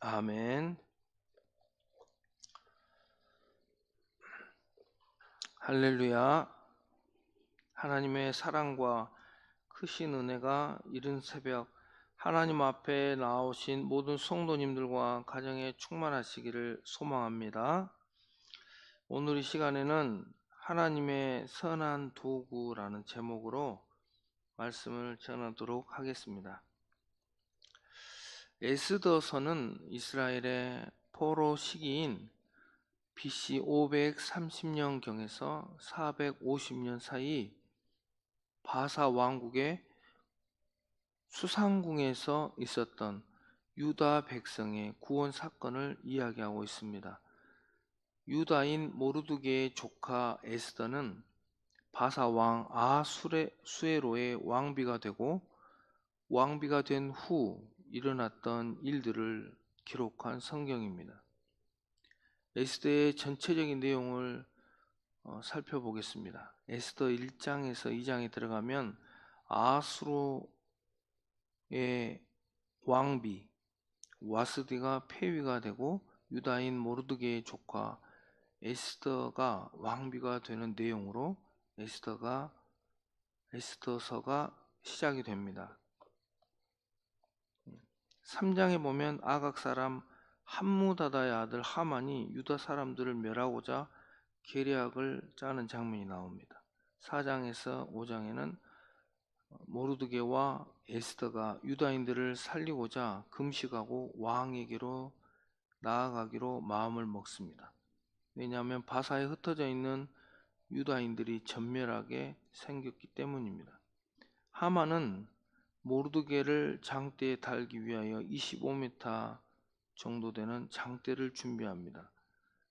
아멘. 할렐루야. 하나님의 사랑과 크신 은혜가 이른 새벽 하나님 앞에 나오신 모든 성도님들과 가정에 충만하시기를 소망합니다. 오늘 이 시간에는 하나님의 선한 도구라는 제목으로 말씀을 전하도록 하겠습니다. 에스더서는 이스라엘의 포로 시기인 BC 530년경에서 450년 사이 바사 왕국의 수상궁에서 있었던 유다 백성의 구원 사건을 이야기하고 있습니다. 유다인 모르드게의 조카 에스더는 바사 왕 아수에로의 왕비가 되고, 왕비가 된 후 일어났던 일들을 기록한 성경입니다. 에스더의 전체적인 내용을 살펴보겠습니다. 에스더 1장에서 2장에 들어가면 아수르의 왕비 와스디가 폐위가 되고 유다인 모르드게의 조카 에스더가 왕비가 되는 내용으로 에스더서가 시작이 됩니다. 3장에 보면 아각 사람 함무다다의 아들 하만이 유다 사람들을 멸하고자 계략을 짜는 장면이 나옵니다. 4장에서 5장에는 모르드게와 에스더가 유다인들을 살리고자 금식하고 왕에게로 나아가기로 마음을 먹습니다. 왜냐하면 바사에 흩어져 있는 유다인들이 전멸하게 생겼기 때문입니다. 하만은 모르드게를 장대에 달기 위하여 25m 정도 되는 장대를 준비합니다.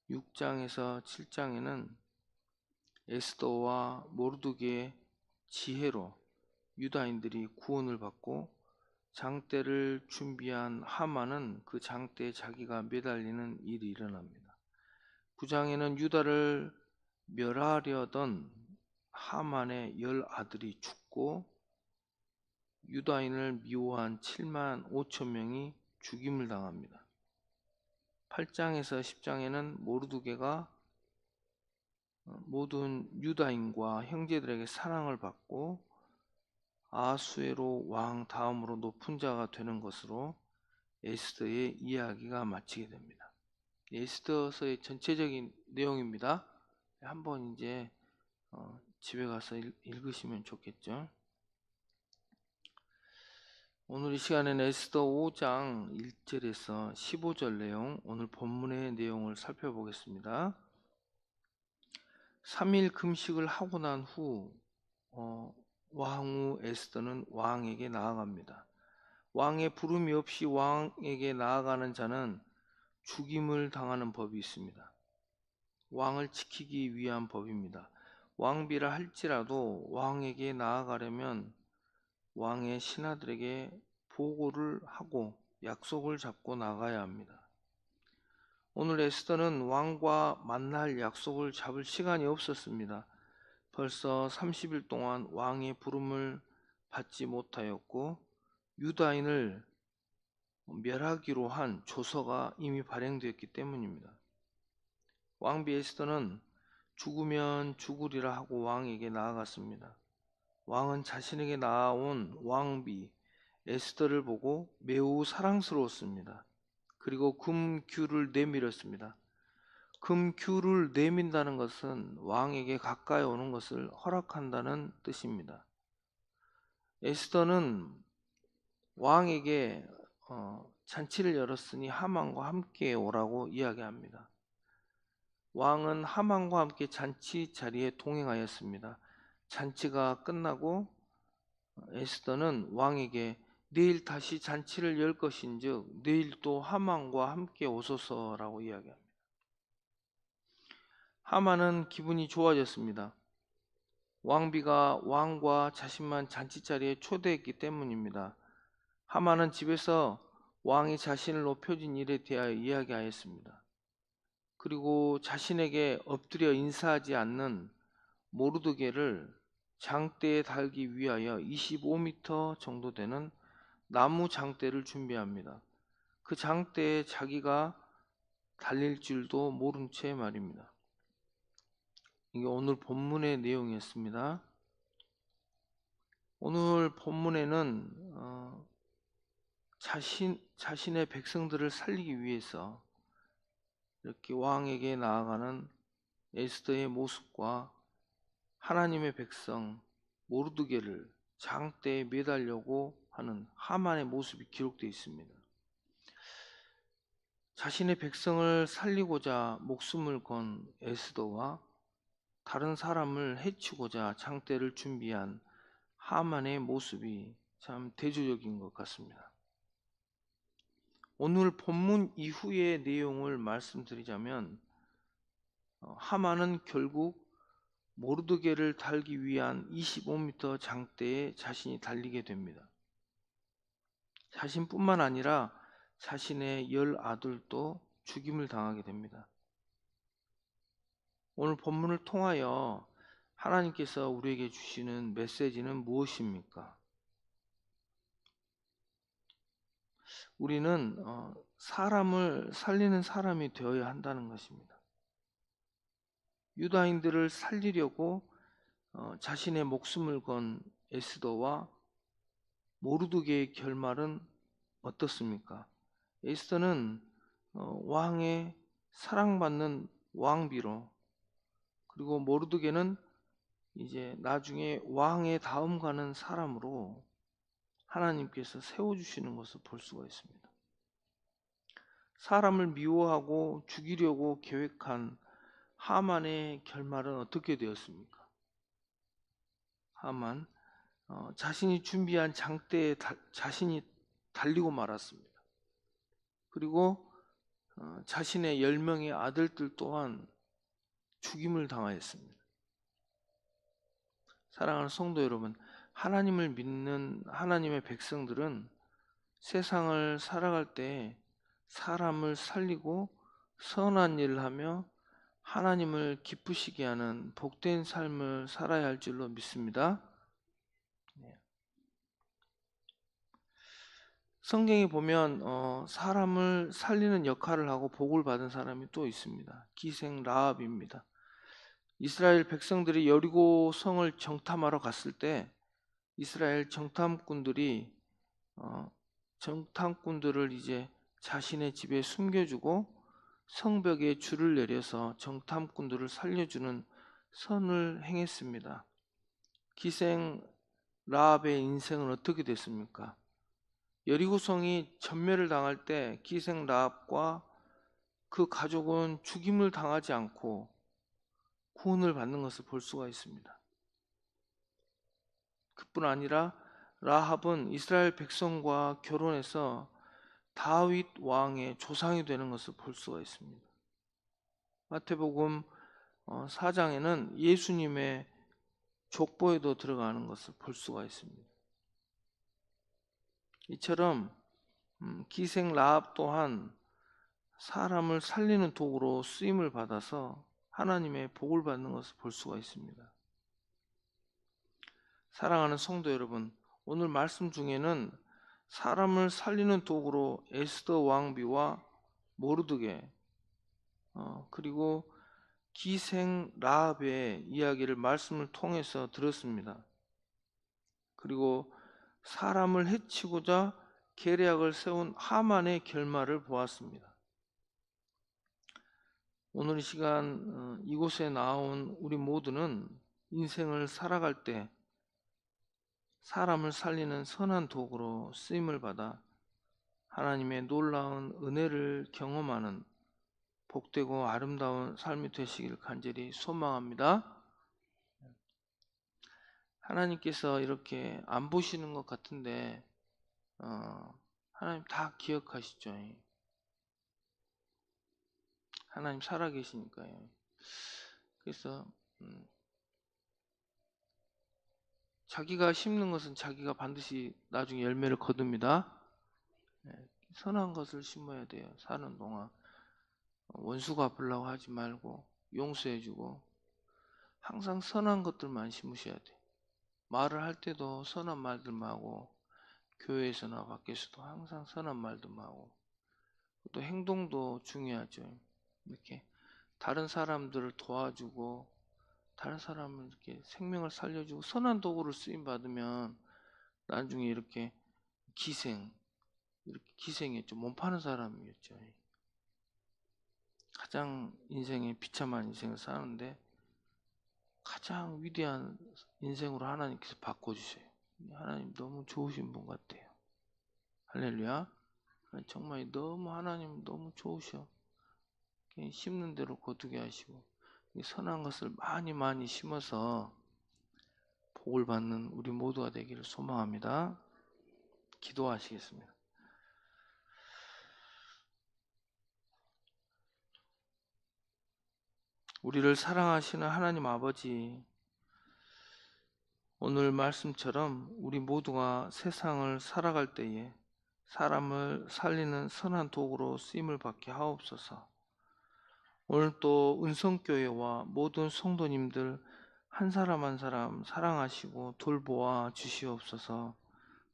6장에서 7장에는 에스더와 모르드게의 지혜로 유다인들이 구원을 받고, 장대를 준비한 하만은 그 장대에 자기가 매달리는 일이 일어납니다. 9장에는 유다를 멸하려던 하만의 10아들이 죽고 유다인을 미워한 7만 5천 명이 죽임을 당합니다. 8장에서 10장에는 모르드게가 모든 유다인과 형제들에게 사랑을 받고 아수에로 왕 다음으로 높은 자가 되는 것으로 에스더의 이야기가 마치게 됩니다. 에스더서의 전체적인 내용입니다. 한번 이제 집에 가서 읽으시면 좋겠죠. 오늘 이 시간에는 에스더 5장 1절에서 15절 내용, 오늘 본문의 내용을 살펴보겠습니다. 3일 금식을 하고 난 후 왕후 에스더는 왕에게 나아갑니다. 왕의 부름이 없이 왕에게 나아가는 자는 죽임을 당하는 법이 있습니다. 왕을 지키기 위한 법입니다. 왕비라 할지라도 왕에게 나아가려면 왕의 신하들에게 보고를 하고 약속을 잡고 나가야 합니다. 오늘 에스더는 왕과 만날 약속을 잡을 시간이 없었습니다. 벌써 30일 동안 왕의 부름을 받지 못하였고 유다인을 멸하기로 한 조서가 이미 발행되었기 때문입니다. 왕비 에스더는 죽으면 죽으리라 하고 왕에게 나아갔습니다. 왕은 자신에게 나아온 왕비 에스더를 보고 매우 사랑스러웠습니다. 그리고 금규를 내밀었습니다. 금규를 내민다는 것은 왕에게 가까이 오는 것을 허락한다는 뜻입니다. 에스더는 왕에게 잔치를 열었으니 하만과 함께 오라고 이야기합니다. 왕은 하만과 함께 잔치 자리에 동행하였습니다. 잔치가 끝나고 에스더는 왕에게 내일 다시 잔치를 열 것인즉 내일 또 하만과 함께 오소서라고 이야기합니다. 하만은 기분이 좋아졌습니다. 왕비가 왕과 자신만 잔치자리에 초대했기 때문입니다. 하만은 집에서 왕이 자신을 높여준 일에 대하여 이야기하였습니다. 그리고 자신에게 엎드려 인사하지 않는 모르드게를 장대에 달기 위하여 25m 정도 되는 나무 장대를 준비합니다. 그 장대에 자기가 달릴 줄도 모른 채 말입니다. 이게 오늘 본문의 내용이었습니다. 오늘 본문에는 자신의 백성들을 살리기 위해서 이렇게 왕에게 나아가는 에스더의 모습과 하나님의 백성 모르드게를 장대에 매달려고 하는 하만의 모습이 기록되어 있습니다. 자신의 백성을 살리고자 목숨을 건 에스더와 다른 사람을 해치고자 장대를 준비한 하만의 모습이 참 대조적인 것 같습니다. 오늘 본문 이후의 내용을 말씀드리자면 하만은 결국 모르드게를 달기 위한 25m 장대에 자신이 달리게 됩니다. 자신뿐만 아니라 자신의 10아들도 죽임을 당하게 됩니다. 오늘 본문을 통하여 하나님께서 우리에게 주시는 메시지는 무엇입니까? 우리는 사람을 살리는 사람이 되어야 한다는 것입니다. 유다인들을 살리려고 자신의 목숨을 건 에스더와 모르드게의 결말은 어떻습니까? 에스더는 왕의 사랑받는 왕비로, 그리고 모르드게는 이제 나중에 왕의 다음 가는 사람으로 하나님께서 세워주시는 것을 볼 수가 있습니다. 사람을 미워하고 죽이려고 계획한 하만의 결말은 어떻게 되었습니까? 하만 자신이 준비한 장대에 자신이 달리고 말았습니다. 그리고 자신의 10명의 아들들 또한 죽임을 당하였습니다. 사랑하는 성도 여러분, 하나님을 믿는 하나님의 백성들은 세상을 살아갈 때 사람을 살리고 선한 일을 하며 하나님을 기쁘시게 하는 복된 삶을 살아야 할 줄로 믿습니다. 성경에 보면 사람을 살리는 역할을 하고 복을 받은 사람이 또 있습니다. 기생 라합입니다. 이스라엘 백성들이 여리고 성을 정탐하러 갔을 때 이스라엘 정탐꾼들이 정탐꾼들을 이제 자신의 집에 숨겨주고 성벽에 줄을 내려서 정탐꾼들을 살려주는 선을 행했습니다. 기생 라합의 인생은 어떻게 됐습니까? 여리고성이 전멸을 당할 때 기생 라합과 그 가족은 죽임을 당하지 않고 구원을 받는 것을 볼 수가 있습니다. 그뿐 아니라 라합은 이스라엘 백성과 결혼해서 다윗 왕의 조상이 되는 것을 볼 수가 있습니다. 마태복음 4장에는 예수님의 족보에도 들어가는 것을 볼 수가 있습니다. 이처럼 기생 라합 또한 사람을 살리는 도구로 쓰임을 받아서 하나님의 복을 받는 것을 볼 수가 있습니다. 사랑하는 성도 여러분, 오늘 말씀 중에는 사람을 살리는 도구로 에스더 왕비와 모르드게 그리고 기생 라합의 이야기를 말씀을 통해서 들었습니다. 그리고 사람을 해치고자 계략을 세운 하만의 결말을 보았습니다. 오늘 이 시간 이곳에 나온 우리 모두는 인생을 살아갈 때 사람을 살리는 선한 도구로 쓰임을 받아 하나님의 놀라운 은혜를 경험하는 복되고 아름다운 삶이 되시길 간절히 소망합니다. 하나님께서 이렇게 안 보시는 것 같은데 하나님 다 기억하시죠. 하나님 살아계시니까요. 그래서 자기가 심는 것은 자기가 반드시 나중에 열매를 거둡니다. 선한 것을 심어야 돼요. 사는 동안 원수 갚으려고 하지 말고 용서해주고 항상 선한 것들만 심으셔야 돼요. 말을 할 때도 선한 말들만 하고 교회에서나 밖에서도 항상 선한 말들만 하고 또 행동도 중요하죠. 이렇게 다른 사람들을 도와주고 다른 사람을 이렇게 생명을 살려주고 선한 도구를 쓰임 받으면 나중에 이렇게 이렇게 기생이었죠. 몸 파는 사람이었죠. 가장 인생에 비참한 인생을 사는데 가장 위대한 인생으로 하나님께서 바꿔주세요. 하나님 너무 좋으신 분 같아요. 할렐루야. 정말 너무 하나님 너무 좋으셔. 심는 대로 거두게 하시고 선한 것을 많이 많이 심어서 복을 받는 우리 모두가 되기를 소망합니다. 기도하시겠습니다. 우리를 사랑하시는 하나님 아버지, 오늘 말씀처럼 우리 모두가 세상을 살아갈 때에 사람을 살리는 선한 도구로 쓰임을 받게 하옵소서. 오늘 또 은성교회와 모든 성도님들 한 사람 한 사람 사랑하시고 돌보아 주시옵소서.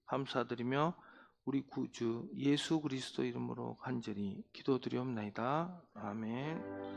감사드리며 우리 구주 예수 그리스도 이름으로 간절히 기도드리옵나이다. 아멘.